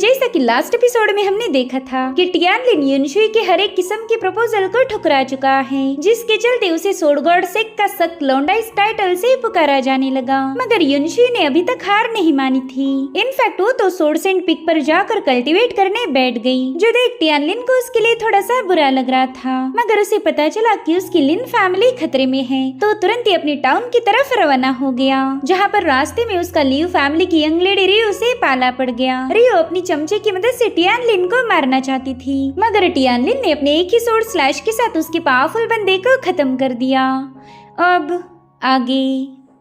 जैसा कि last episode में हमने देखा था कि टियानलिन युनशुई के हर एक किस्म के प्रपोजल को ठुकरा चुका है, जिसके चलते उसे सोड गॉड सेक का सख्त लौंडा इस टाइटल से पुकारा जाने लगा। मगर युनशुई ने अभी तक हार नहीं मानी थी। इनफैक्ट वो तो सोड सेंट पिक पर जाकर कल्टीवेट करने बैठ गई, जो देख टियानलिन को उसके लिए थोड़ा सा बुरा लग रहा था। मगर उसे पता चला कि उसकी लिन फैमिली खतरे में है, तो तुरंत ही अपनी टाउन की तरफ रवाना हो गया, जहाँ पर रास्ते में उसका लियू फैमिली की यंग लेडी रियो से पाला पड़ गया। रियो अपनी चमचे की मदद से टियानलिन को मारना चाहती थी, मगर टियानलिन ने अपने एक ही सोड स्लैश के साथ उसके पावरफुल बंदे को खत्म कर दिया। अब आगे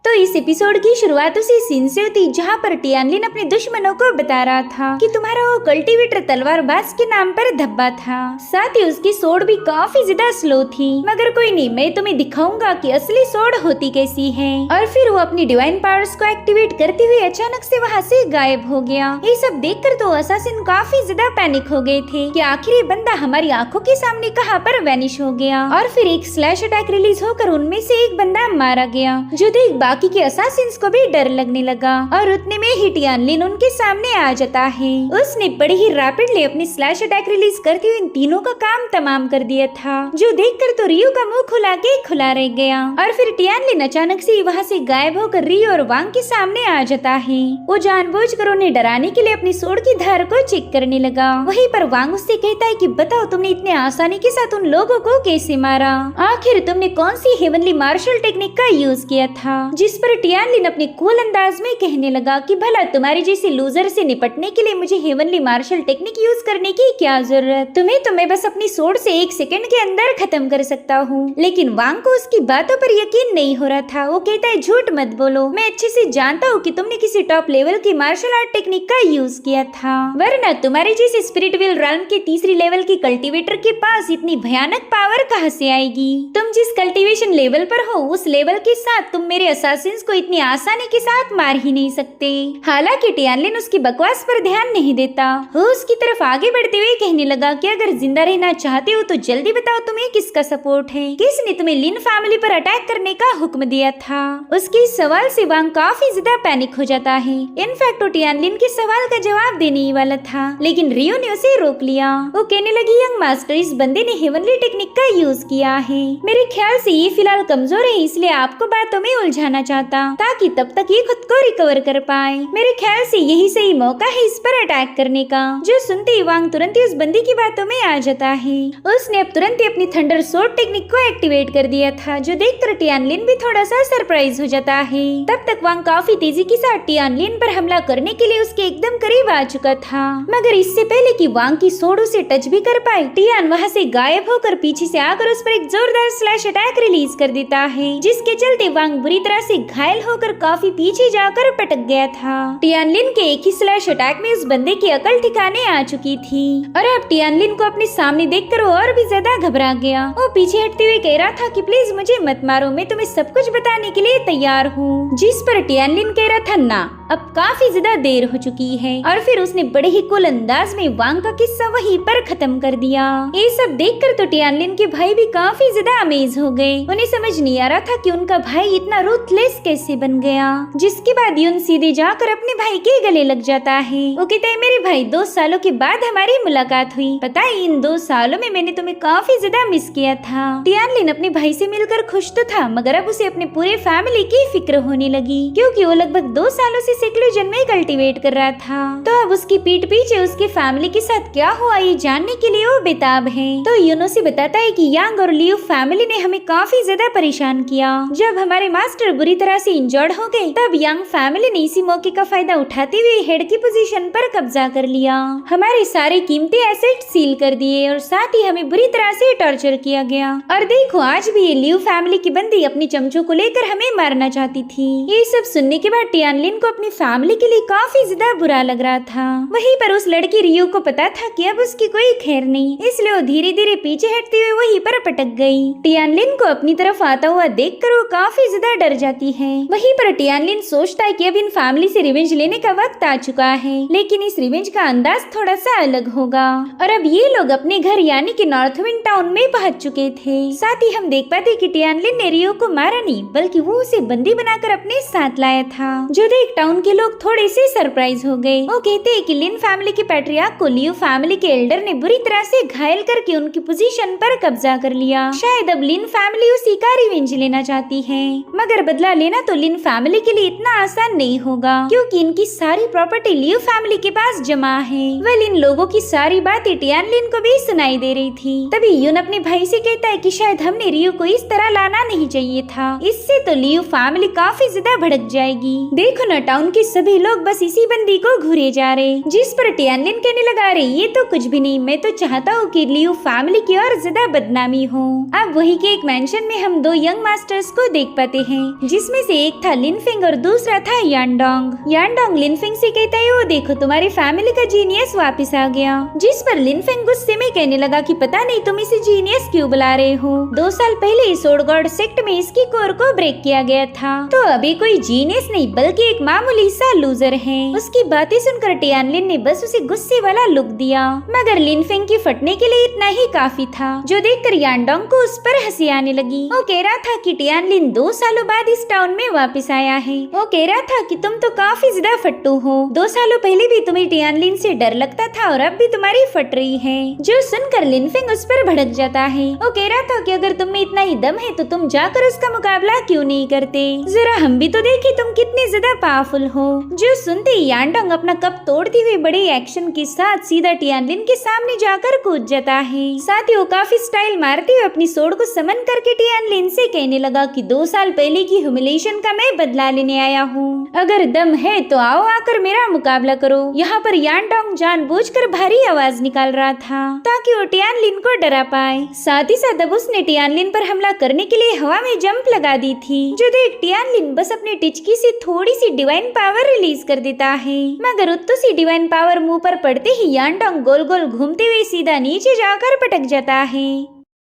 तो इस एपिसोड की शुरुआत उसी सीन से होती जहाँ पर टियानलिन अपने दुश्मनों को बता रहा था कि तुम्हारा वो कल्टीवेटर तलवारबाज के नाम पर धब्बा था, साथ ही उसकी सोड भी काफी ज्यादा स्लो थी। मगर कोई नहीं, मैं तुम्हें दिखाऊंगा कि असली सोड होती कैसी है। और फिर वो अपनी डिवाइन पावर्स को एक्टिवेट करते हुए अचानक से वहाँ से गायब हो गया। ये सब देखकर तो असासिन काफी ज्यादा पैनिक हो गए थे कि आखिर ये बंदा हमारी आंखों के सामने कहाँ पर वैनिश हो गया। और फिर एक स्लैश अटैक रिलीज होकर उनमें से एक बंदा मारा गया, जो देख बाकी के असासिन्स को भी डर लगने लगा। और उतने में ही टियानलिन उनके सामने आ जाता है। उसने बड़ी ही रैपिडली अपनी स्लैश अटैक रिलीज करते हुए इन तीनों का काम तमाम कर दिया था, जो देखकर तो रियो का मुंह खुला रह गया। और फिर टियानलिन अचानक से वहाँ से गायब होकर रियो और वांग के सामने आ जाता है। वो जानबूझकर उन्हें डराने के लिए अपनी सोड की धार को चेक करने लगा। वहीं पर वांग उससे कहता है कि बताओ तुमने इतने आसानी के साथ उन लोगों को कैसे मारा, आखिर तुमने कौन सी हेवनली मार्शल टेक्निक का यूज किया था। जिस पर टियानलिन अपने कूल अंदाज में कहने लगा कि भला तुम्हारे जैसे लूजर से निपटने के लिए मुझे हेवनली मार्शल टेक्निक यूज करने की क्या जरूरत, तुम्हें बस अपनी सोड से 1 सेकंड के अंदर खत्म कर सकता हूँ। लेकिन वांग को उसकी बातों पर यकीन नहीं हो रहा था। वो कहता है झूठ मत बोलो, मैं अच्छे से जानता हूँ कि तुमने किसी टॉप लेवल की मार्शल आर्ट टेक्निक का यूज किया था, वरना तुम्हारे जैसे स्पिरिट विल रन के तीसरी लेवल के कल्टीवेटर के पास इतनी भयानक पावर कहाँ से आएगी। तुम जिस कल्टीवेशन लेवल पर हो उस लेवल के साथ तुम मेरे असासिन्स को इतनी आसानी के साथ मार ही नहीं सकते। हालांकि टियानलिन उसकी बकवास पर ध्यान नहीं देता। वो उसकी तरफ आगे बढ़ते हुए कहने लगा कि अगर जिंदा रहना चाहते हो तो जल्दी बताओ तुम्हें किसका सपोर्ट है, किसने तुम्हें लिन फैमिली पर अटैक करने का हुक्म दिया था। उसके इस सवाल से वांग काफी ज्यादा पैनिक हो जाता है। इनफैक्ट वो टियानलिन के सवाल का जवाब देने ही वाला था, लेकिन रियो ने उसे रोक लिया। वो कहने लगी यंग मास्टर, इस बंदे ने हेवनली टेक्निक का यूज किया है, मेरे ख्याल से ये फिलहाल कमजोर है, इसलिए आपको बातों में उलझाना चाहता ताकि तब तक ये खुद को रिकवर कर पाए। मेरे ख्याल से यही सही मौका है इस पर अटैक करने का। जो सुनते ही वांग तुरंत ही उस बंदी की बातों में आ जाता है। उसने अब तुरंत ही अपनी थंडर सोड टेक्निक को एक्टिवेट कर दिया था, जो देखकर टियानलिन भी थोड़ा सा सरप्राइज हो जाता है। तब तक वांग काफी तेजी के साथ टियानलिन पर हमला करने के लिए उसके एकदम करीब आ चुका था। मगर इससे पहले कि वांग की सोड उसे टच भी कर पाए, टियान वहाँ से गायब होकर पीछे से आकर उस पर एक जोरदार स्लैश अटैक रिलीज कर देता है, जिसके चलते वांग बुरी तरह से घायल होकर काफी पीछे जाकर पटक गया था। टियानलिन के एक ही स्लैश अटैक में उस बंदे की अकल ठिकाने आ चुकी थी और अब टियानलिन को अपने सामने देखकर वो और भी ज्यादा घबरा गया। वो पीछे हटते हुए कह रहा था कि प्लीज मुझे मत मारो, मैं तुम्हें सब कुछ बताने के लिए तैयार हूँ। जिस पर टियानलिन कह रहा था ना, अब काफी ज्यादा देर हो चुकी है। और फिर उसने बड़े ही कूल अंदाज में वांग का किस्सा वहीं पर खत्म कर दिया। ये सब देखकर तो टियानलिन के भाई भी काफी ज्यादा अमेज हो गए। उन्हें समझ नहीं आ रहा था कि उनका भाई इतना रूथलेस कैसे बन गया। जिसके बाद यून सीधे जाकर अपने भाई के गले लग जाता है। वो कहता है मेरे भाई 2 सालों के बाद हमारी मुलाकात हुई, पता है इन 2 सालों में मैंने तुम्हें काफी ज्यादा मिस किया था। टियानलिन अपने भाई से मिलकर खुश तो था, मगर अब उसे अपने पूरे फैमिली की फिक्र होने लगी, क्योंकि वो लगभग 2 सालों से सेक्लूजन में कल्टीवेट कर रहा था। तो अब उसकी पीठ पीछे उसके फैमिली के साथ क्या हुआ ये जानने के लिए वो बेताब है। तो यूनो से बताता है कि यांग और लियू फैमिली ने हमें काफी ज्यादा परेशान किया। जब हमारे मास्टर बुरी तरह से इंजर्ड हो गए, तब यांग फैमिली ने इसी मौके का फायदा उठाते हुए हेड की पोजीशन पर कब्जा कर लिया। हमारे सारे कीमती एसेट सील कर दिए और साथ ही हमें बुरी तरह से टॉर्चर किया गया। और देखो आज भी ये लियू फैमिली की बंदी अपनी चमचों को लेकर हमें मारना चाहती थी। ये सब सुनने के बाद टियानलिन को अपनी फैमिली के लिए काफी ज्यादा बुरा लग रहा था। वहीं पर उस लड़की रियो को पता था कि अब उसकी कोई खैर नहीं, इसलिए वो धीरे धीरे पीछे हटते हुए वहीं पर पटक गई। टियानलिन को अपनी तरफ आता हुआ देखकर वो काफी ज्यादा डर जाती है। वहीं पर टियानलिन सोचता है कि अब इन फैमिली से रिवेंज लेने का वक्त आ चुका है, लेकिन इस रिवेंज का अंदाज थोड़ा सा अलग होगा। और अब ये लोग अपने घर यानी कि नॉर्थ विंड टाउन में पहुंच चुके थे। साथ ही हम देख पाते कि टियानलिन ने रियो को मारा नहीं, बल्कि वो उसे बंदी बनाकर अपने साथ लाया था। जो देख टाउन टाउन के लोग थोड़े से सरप्राइज हो गए। वो कहते हैं कि लिन फैमिली के पैट्रियार्क को लियू फैमिली के एल्डर ने बुरी तरह से घायल करके उनकी पोजीशन पर कब्जा कर लिया। शायद अब लिन फैमिली उसी का रिवेंज लेना चाहती है, मगर बदला लेना तो लिन फैमिली के लिए इतना आसान नहीं होगा, क्योंकि इनकी सारी प्रॉपर्टी लियू फैमिली के पास जमा है। वेल, इन लोगों की सारी बातें टियानलिन को भी सुनाई दे रही थी। तभी यून अपने भाई से कहता है कि शायद हमने रियू को इस तरह लाना नहीं चाहिए था, इससे तो लियू फैमिली काफी ज्यादा भड़क जाएगी। देखो ना, टाउन के सभी लोग बस इसी बंदी को घूरे जा रहे, जिस पर टियानलिन कहने लगा, रहे ये तो कुछ भी नहीं, मैं तो चाहता हूँ कि लियू फैमिली की और ज्यादा बदनामी हो। अब वही के एक मेंशन में हम दो यंग मास्टर्स को देख पाते हैं, जिसमें से एक था लिनफिंग और दूसरा था यांडोंग। यांडोंग लिनफिंग से कहता है, वो देखो तुम्हारी फैमिली का जीनियस वापस आ गया। जिस पर लिनफिंग गुस्से में कहने लगा कि पता नहीं तुम इसे जीनियस क्यों बुला रहे हो, 2 साल पहले सोडगॉड सेक्ट में इसकी कोर को ब्रेक किया गया था, तो अभी कोई जीनियस नहीं बल्कि एक मामूली सा लूजर है। उसकी बातें सुनकर टियानलिन ने बस उसे गुस्से वाला लुक दिया, मगर लिनफिंग की फटने के लिए इतना ही काफी था, जो देखकर यांडोंग को उस पर हंसी आने लगी। वो कह रहा था कि टियानलिन 2 सालों बाद इस टाउन में वापस आया है। वो कह रहा था कि तुम तो काफी ज्यादा फट्टू हो, 2 सालों पहले भी तुम्हें टियानलिन से डर लगता था और अब भी तुम्हारी फट रही है। जो सुनकर लिनफिंग उस पर भड़क जाता है। वो कह रहा था कि अगर तुम में इतना ही दम है तो तुम जाकर उसका मुकाबला क्यों नहीं करते, जरा हम भी तो देखें तुम कितने ज्यादा पावरफुल हो। जो सुनते ही यांडोंग अपना कप तोड़ते हुए बड़े एक्शन के साथ सीधा टियानलिन के सामने जाकर कूद जाता है। साथ ही वो काफी स्टाइल मारते हुए अपनी सोड को समन करके टियानलिन से कहने लगा कि 2 साल पहले की ह्यूमिलिएशन का मैं बदला लेने आया हूँ, अगर दम है तो आओ आकर मेरा मुकाबला करो। यहाँ पर यांडोंग जानबूझकर भारी आवाज निकाल रहा था ताकि वो टियानलिन को डरा पाए। साथ ही साथ अब उसने टियानलिन पर हमला करने के लिए हवा में जंप लगा दी थी, जो देख टियानलिन बस अपनी टिचकी से थोड़ी सी डिवाइन पावर रिलीज कर देता है, मगर उत्तु सी डिवाइन पावर मुंह पर पड़ते ही यांडोंग गोल गोल घूमते हुए सीधा नीचे जाकर पटक जाता है।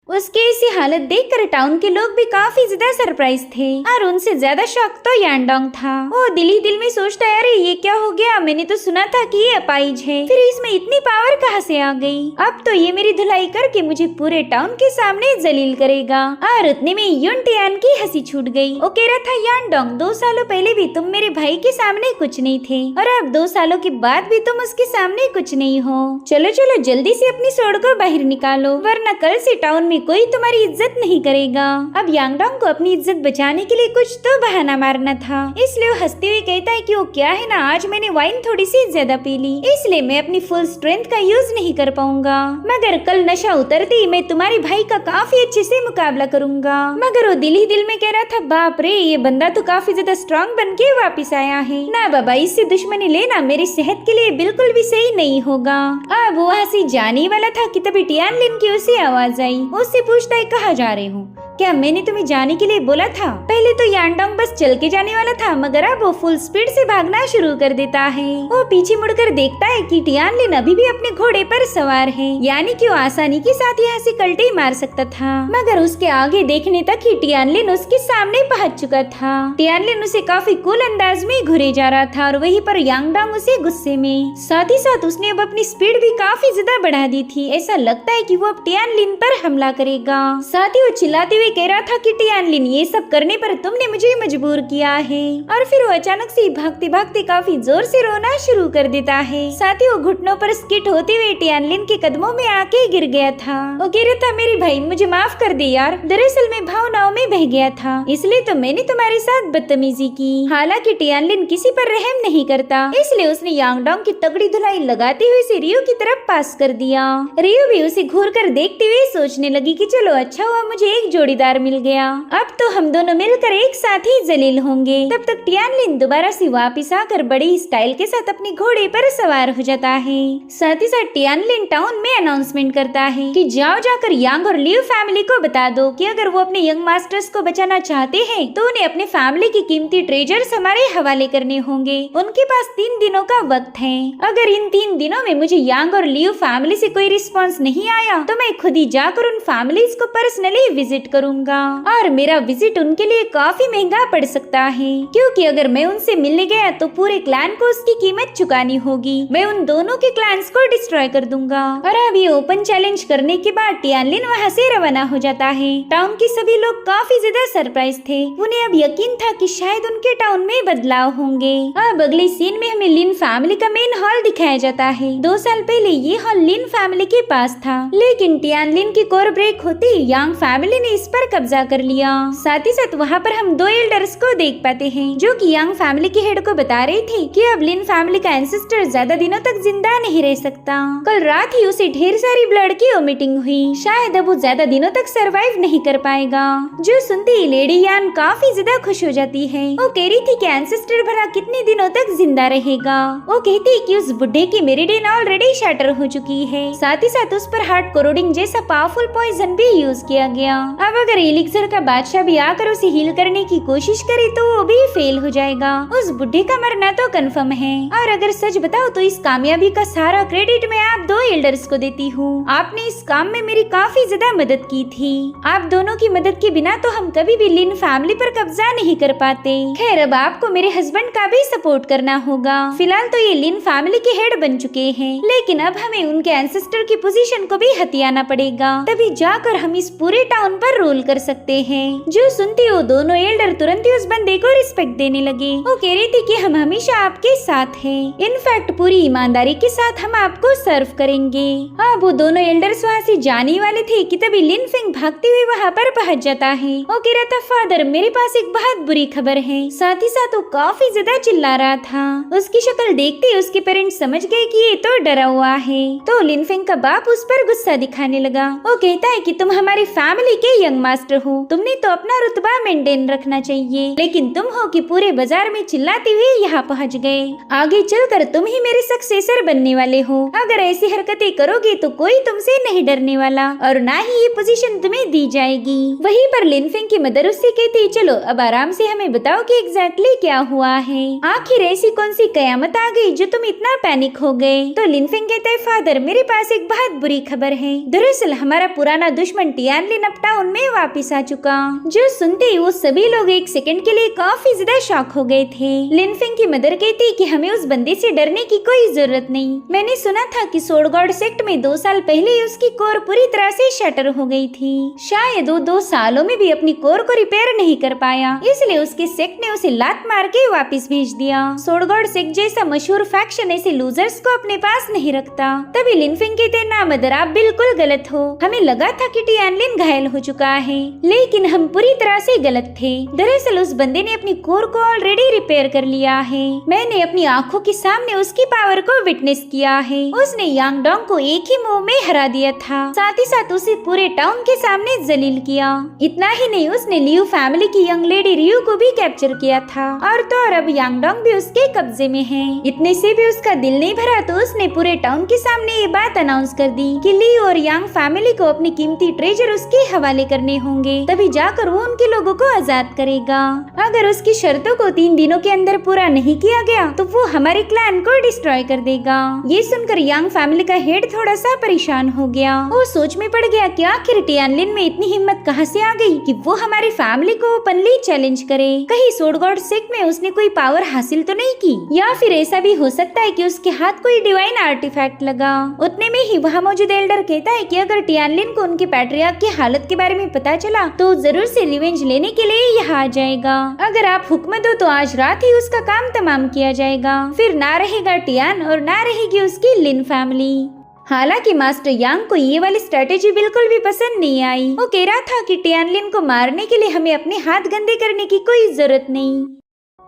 उसके इसी हालत देखकर टाउन के लोग भी काफी ज्यादा सरप्राइज थे और उनसे ज्यादा शॉक तो यांडोंग था। वो दिल ही दिल में सोचता है, अरे ये क्या हो गया, मैंने तो सुना था कि ये अपाइज है, फिर इसमें इतनी पावर कहाँ से आ गई। अब तो ये मेरी धुलाई करके मुझे पूरे टाउन के सामने जलील करेगा। और उतने में युन टियान की हंसी छूट गई। वो कह रहा था, यांडोंग 2 सालों पहले भी तुम मेरे भाई के सामने कुछ नहीं थे और अब 2 सालों के बाद भी तुम उसके सामने कुछ नहीं हो। चलो चलो जल्दी से अपनी सोड को बाहर निकालो, वरना कल से टाउन में कोई तुम्हारी इज्जत नहीं करेगा। अब यांडोंग को अपनी इज्जत बचाने के लिए कुछ तो बहाना मारना था, इसलिए वो हंसते हुए कहता है कि वो क्या है ना, आज मैंने वाइन थोड़ी सी ज्यादा पी ली, इसलिए मैं अपनी फुल स्ट्रेंथ का यूज नहीं कर पाऊंगा, मगर कल नशा उतरते ही मैं तुम्हारे भाई का काफी अच्छे से मुकाबला करूंगा। मगर वो दिल ही दिल में कह रहा था, बाप रे, ये बंदा तो काफी ज्यादा स्ट्रॉन्ग बन के वापिस आया है। ना बाबा, इससे दुश्मनी लेना मेरी सेहत के लिए बिल्कुल भी सही नहीं होगा। अब वो वहाँ से जाने वाला था कि तभी टियानलिन की उसे आवाज आई। उससे पूछता है, कहाँ जा रहे हो, क्या मैंने तुम्हें जाने के लिए बोला था। पहले तो यांडोंग बस चल के जाने वाला था, मगर अब वो फुल स्पीड से भागना शुरू कर देता है। वो पीछे मुड़कर देखता है कि टियानलिन अभी भी अपने घोड़े पर सवार है, यानी कि वो आसानी के साथ यहाँ से कल्टे ही मार सकता था, मगर उसके आगे देखने तक ही टियानलिन उसके सामने पहुंच चुका था। टियानलिन उसे काफी कूल अंदाज में घुरे जा रहा था और वहीं पर यांडोंग उसे गुस्से में, साथ ही साथ उसने अब अपनी स्पीड भी काफी ज्यादा बढ़ा दी थी। ऐसा लगता है कि वो अब टियानलिन पर हमला करेगा। साथ ही वो चिल्लाते हुए कह रहा था कि टियानलिन, ये सब करने पर तुमने मुझे मजबूर किया है। और फिर वो अचानक से भागते भागते काफी जोर से रोना शुरू कर देता है। साथ ही वो घुटनों पर स्किट होते हुए टियानलिन के कदमों में आके गिर गया था। वो कह रहा था, मेरे भाई मुझे माफ कर दे यार, दरअसल मैं भावनाओं में बह गया था, इसलिए तो मैंने तुम्हारे साथ बदतमीजी की। हालांकि टियानलिन किसी पर रहम नहीं करता, इसलिए उसने यांडोंग की तगड़ी धुलाई लगाते हुए उसे रियो की तरफ पास कर दिया। रियो भी उसे घूर कर देखते हुए सोचने लगी कि चलो अच्छा हुआ मुझे एक जोड़ीदार मिल गया, अब तो हम दोनों मिलकर एक साथ ही जलील होंगे। तब तक टियानलिन दोबारा से वापिस आकर बड़ी स्टाइल के साथ अपने घोड़े पर सवार हो जाता है। साथ ही साथ टियानलिन टाउन में अनाउंसमेंट करता है कि जाओ जाकर यांग और लियू फैमिली को बता दो कि अगर वो अपने यंग मास्टर्स को बचाना चाहते हैं तो उन्हें अपने फैमिली की कीमती ट्रेजर्स हमारे हवाले करने होंगे। उनके पास 3 दिनों का वक्त है। अगर इन 3 दिनों में मुझे यांग और लियू फैमिली से कोई रिस्पॉन्स नहीं आया तो मैं खुद ही जाकर उन फैमिलीज को पर्सनली विजिट करूंगा और मेरा विजिट उनके लिए काफी महंगा पड़ सकता है, क्योंकि अगर मैं उनसे मिलने गया तो पूरे क्लैन को उसकी कीमत चुकानी होगी। मैं उन दोनों के क्लैंस को डिस्ट्रॉय कर दूंगा। और अब ये ओपन चैलेंज करने के बाद टियानलिन वहाँ से रवाना हो जाता है। टाउन के सभी लोग काफी ज्यादा सरप्राइज थे। उन्हें अब यकीन था कि शायद उनके टाउन में बदलाव होंगे। अब अगले सीन में हमें लिन फैमिली का मेन हॉल दिखाया जाता है। 2 साल पहले ये हॉल लिन फैमिली के पास था, लेकिन टियानलिन की कोर ब्रेक होते ही यांग फैमिली ने इस पर कब्जा कर लिया। साथ ही साथ वहाँ पर हम 2 एल्डर्स को देख पाते हैं, जो कि यांग फैमिली के हेड को बता रहे थे कि अब लिन फैमिली का एंसेस्टर ज्यादा दिनों तक जिंदा नहीं रह सकता। कल रात ही उसे ढेर सारी ब्लड की वोमिटिंग हुई, शायद अब वो ज्यादा दिनों तक सरवाइव नहीं कर पाएगा। जो सुनते ही लेडी यान काफी ज्यादा खुश हो जाती है। वो कह रही थी कि एंसेस्टर भला कितने दिनों तक जिंदा रहेगा। वो कहती है कि उस बुढ़े की मेरिडियन ऑलरेडी शटर हो चुकी है। साथ ही साथ उस पर हार्ट कोरोडिंग जैसा पावरफुल पॉइजन भी यूज किया गया। अब अगर एलिक्सर का बादशाह भी आकर उसे हील करने की कोशिश करे तो वो भी फेल हो जाएगा। उस बुढ़े का मरना तो कंफर्म है। और अगर सच बताओ तो इस कामयाबी का सारा क्रेडिट मैं आप 2 एल्डर्स को देती हूँ। आपने इस काम में मेरी काफी ज्यादा मदद की थी। आप दोनों की मदद के बिना तो हम कभी भी लिन फैमिली पर कब्जा नहीं कर पाते। खैर अब आपको मेरे हस्बैंड का भी सपोर्ट करना होगा। फिलहाल तो ये लिन फैमिली के हेड बन चुके हैं, लेकिन अब हमें उनके एंसेस्टर की पोजीशन को भी हथियाना पड़ेगा, तभी जाकर हम इस पूरे टाउन पर रूल कर सकते हैं। जो सुनती हो दोनों एल्डर तुरंत ही उस बंदे को रिस्पेक्ट देने लगे। वो कह रही थी कि हम हमेशा आपके साथ हैं। इनफैक्ट पूरी ईमानदारी के साथ हम आपको सर्व करेंगे। अब वो दोनों एल्डर्स वहाँ से जाने वाले थे कि तभी लिन फेंग भागते हुए वहाँ पर पहुँच जाता है। वो कह रहा था फादर मेरे पास एक बहुत बुरी खबर है। साथ ही साथ वो काफी ज्यादा चिल्ला रहा था। उसकी शक्ल देखते ही उसके पेरेंट्स समझ गए कि ये तो डरा हुआ है। तो लिन फेंग का बाप उस पर गुस्सा दिखाने लगा। वो कहता है कि तुम हमारी फैमिली के यंग मास्टर हो, तुमने तो अपना रुतबा मेंटेन रखना चाहिए, लेकिन तुम हो कि पूरे बाजार में चिल्लाते हुए यहाँ पहुँच गए। आगे चलकर तुम ही मेरे सक्सेसर बनने वाले हो। अगर ऐसी हरकतें करोगे तो कोई तुमसे नहीं डरने वाला और ना ही ये पोजीशन तुम्हें दी जाएगी। वहीं पर लिन फेंग की मदर उससे कहती चलो अब आराम से हमें बताओ कि एग्जैक्टली क्या हुआ है। आखिर ऐसी कौन सी कयामत आ गई जो तुम इतना पैनिक हो गए। तो लिन फेंग कहता है फादर मेरे पास एक बहुत बुरी खबर है। दरअसल हमारा पुराना दुश्मन टियानलिन अब टाउन में वापिस आ चुका। जो सुनते ही वो सभी लोग एक सेकंड के लिए काफी ज्यादा शॉक हो गए थे। लिन फेंग की मदर कहती कि हमें उस बंदे से डरने की कोई जरूरत नहीं। मैंने सुना था कि सोड गॉड सेक्ट में 2 साल पहले ही उसकी कोर पूरी तरह से शटर हो गई थी। शायद वो 2 सालों में भी अपनी कोर को रिपेयर नहीं कर पाया, इसलिए उसके सेक्ट ने उसे लात मार के वापिस भेज दिया। सोड गॉड सेक्ट जैसा मशहूर फैक्शन ऐसे लूजर्स को अपने पास नहीं रखता। तभी लिन फेंग कहते ना मदर आप बिल्कुल गलत हो। हमें लगा था कि टियानलिन घायल हो चुका है, लेकिन हम पूरी तरह से गलत थे। दरअसल उस बंदे ने अपनी कोर को ऑलरेडी रिपेयर कर लिया है। मैंने अपनी आंखों के सामने उसकी पावर को विटनेस किया है। उसने यांग डोंग को एक ही मूव में हरा दिया था। साथ ही साथ उसे पूरे टाउन के सामने जलील किया। इतना ही नहीं उसने लियू फैमिली की यंग लेडी रियू को भी कैप्चर किया था। और तो और अब यांग डोंग भी उसके कब्जे में है। इतने से भी उसका दिल नहीं भरा तो उसने पूरे टाउन के सामने ये बात अनाउंस कर दी कि लियू और यांग फैमिली को अपनी कीमती ट्रेजर उसके हवाले करने होंगे, तभी जाकर वो उनके लोगों को आजाद करेगा। अगर उसकी शर्तों को 3 दिनों के अंदर पूरा नहीं किया गया तो वो हमारे क्लैन को डिस्ट्रॉय कर देगा। ये सुनकर यांग फैमिली का हेड थोड़ा सा परेशान हो गया। वो सोच में पड़ गया कि आखिर टियानलिन में इतनी हिम्मत कहाँ से आ गई कि वो हमारी फैमिली को ओपनली चैलेंज करे। कहीं सोड गॉड सेक्ट में उसने कोई पावर हासिल तो नहीं की, या फिर ऐसा भी हो सकता है कि उसके हाथ कोई डिवाइन आर्टिफैक्ट लगा। उतने में ही वहाँ मौजूद एल्डर कहता है कि अगर टियानलिन को उनके पैट्रियार्क की हालत के बारे में पता चला तो जरूर से रिवेंज लेने के लिए यहाँ आ जाएगा। अगर आप हुक्म दो तो आज रात ही उसका काम तमाम किया जाएगा। फिर ना रहेगा टियान और ना रहेगी उसकी लिन फैमिली। हालांकि मास्टर यांग को ये वाली स्ट्रेटेजी बिल्कुल भी पसंद नहीं आई। वो कह रहा था कि टियानलिन को मारने के लिए हमें अपने हाथ गंदे करने की कोई जरूरत नहीं।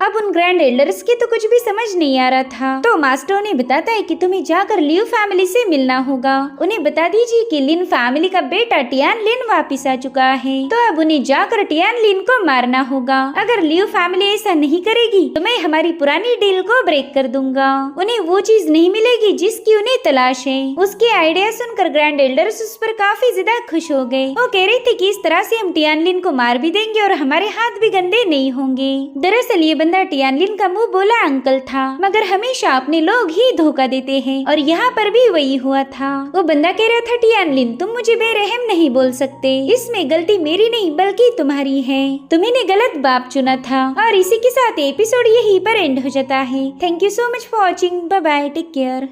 अब उन ग्रैंड एल्डर्स की तो कुछ भी समझ नहीं आ रहा था। तो मास्टर उन्हें बताता है कि तुम्हें जाकर लियू फैमिली से मिलना होगा। उन्हें बता दीजिए कि लिन फैमिली का बेटा टियानलिन वापिस आ चुका है। तो अब उन्हें जाकर टियानलिन को मारना होगा। अगर लियू फैमिली ऐसा नहीं करेगी तो मैं हमारी पुरानी डील को ब्रेक कर दूंगा। उन्हें वो चीज नहीं मिलेगी जिसकी उन्हें तलाश है। उसके आइडिया सुनकर ग्रैंड एल्डर्स उस पर काफी ज्यादा खुश हो गए। वो कह रहे थे कि इस तरह से हम टियानलिन को मार भी देंगे और हमारे हाथ भी गंदे नहीं होंगे। दरअसल ये बंदा टियानलिन का मुंह बोला अंकल था, मगर हमेशा अपने लोग ही धोखा देते हैं और यहाँ पर भी वही हुआ था। वो बंदा कह रहा था टियानलिन तुम मुझे बेरहम नहीं बोल सकते, इसमें गलती मेरी नहीं बल्कि तुम्हारी है, तुम्ही ने गलत बाप चुना था। और इसी के साथ एपिसोड यहीं पर एंड हो जाता है। Thank you so much for watching, bye bye, take care.